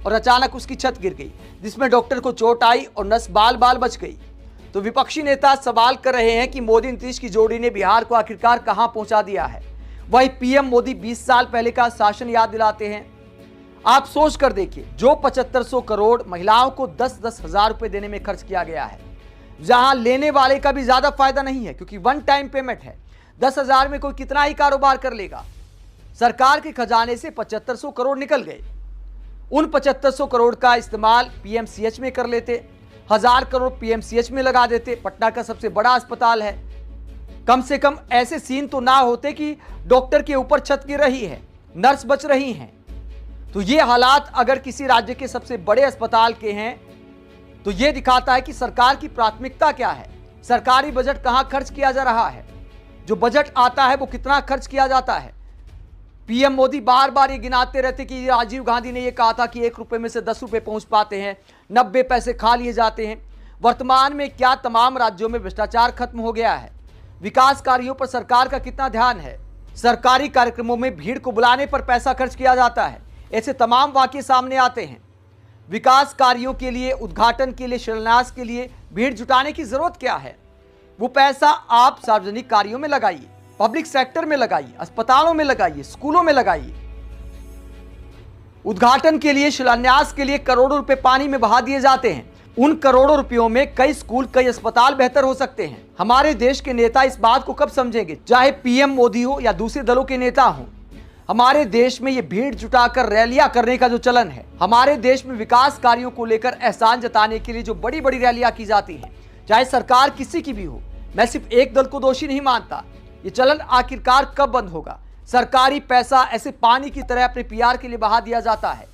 और अचानक उसकी छत गिर गई, जिसमें डॉक्टर को चोट आई और नस बाल बाल बच गई। तो विपक्षी नेता सवाल कर रहे हैं कि मोदी नीतीश की जोड़ी ने बिहार को आखिरकार कहां पहुंचा दिया है। वही पीएम मोदी 20 साल पहले का शासन याद दिलाते हैं। आप सोच कर देखिए, जो 7500 करोड़ महिलाओं को 10-10 हजार रुपए देने में खर्च किया गया है, जहां लेने वाले का भी ज्यादा फायदा नहीं है, क्योंकि वन टाइम पेमेंट है। 10,000 में कोई कितना ही कारोबार कर लेगा। सरकार के खजाने से 7500 करोड़ निकल गए। उन 7500 करोड़ का इस्तेमाल पीएमसीएच में कर लेते, 1000 करोड़ पीएमसीएच में लगा देते। पटना का सबसे बड़ा अस्पताल है। कम से कम ऐसे सीन तो ना होते कि डॉक्टर के ऊपर छत गिर रही है, नर्स बच रही हैं। तो ये हालात अगर किसी राज्य के सबसे बड़े अस्पताल के हैं, तो ये दिखाता है कि सरकार की प्राथमिकता क्या है, सरकारी बजट कहां खर्च किया जा रहा है, जो बजट आता है वो कितना खर्च किया जाता है। पीएम मोदी बार बार ये गिनाते रहते कि राजीव गांधी ने ये कहा था कि 1 रुपए में से 10 रुपए पहुंच पाते हैं, 90 पैसे खा लिए जाते हैं। वर्तमान में क्या तमाम राज्यों में भ्रष्टाचार खत्म हो गया है? विकास कार्यों पर सरकार का कितना ध्यान है? सरकारी कार्यक्रमों में भीड़ को बुलाने पर पैसा खर्च किया जाता है। ऐसे तमाम वाकये सामने आते हैं। विकास कार्यों के लिए, उद्घाटन के लिए, शिलान्यास के लिए भीड़ जुटाने की जरूरत क्या है? वो पैसा आप सार्वजनिक कार्यों में लगाइए, पब्लिक सेक्टर में लगाइए, अस्पतालों में लगाइए, स्कूलों में लगाइए। उद्घाटन के लिए, शिलान्यास के लिए करोड़ों रुपए पानी में बहा दिए जाते हैं। उन करोड़ों रुपयों में कई स्कूल, कई अस्पताल बेहतर हो सकते हैं। हमारे देश के नेता इस बात को कब समझेंगे? चाहे पीएम मोदी हो या दूसरे दलों के नेता हो, हमारे देश में ये भीड़ जुटाकर रैलियां करने का जो चलन है, हमारे देश में विकास कार्यों को लेकर एहसान जताने के लिए जो बड़ी बड़ी रैलियां की जाती हैं, चाहे सरकार किसी की भी हो, मैं सिर्फ एक दल को दोषी नहीं मानता। ये चलन आखिरकार कब बंद होगा? सरकारी पैसा ऐसे पानी की तरह अपने पीआर के लिए बहा दिया जाता है।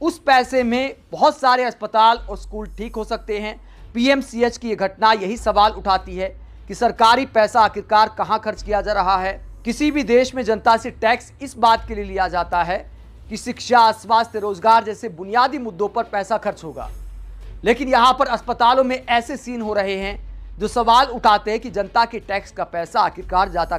उस पैसे में बहुत सारे अस्पताल और स्कूल ठीक हो सकते हैं। पीएमसीएच की ये घटना यही सवाल उठाती है कि सरकारी पैसा आखिरकार कहां खर्च किया जा रहा है। किसी भी देश में जनता से टैक्स इस बात के लिए लिया जाता है कि शिक्षा, स्वास्थ्य, रोजगार जैसे बुनियादी मुद्दों पर पैसा खर्च होगा। लेकिन यहां पर अस्पतालों में ऐसे सीन हो रहे हैं जो सवाल उठाते हैं कि जनता के टैक्स का पैसा आखिरकार जाता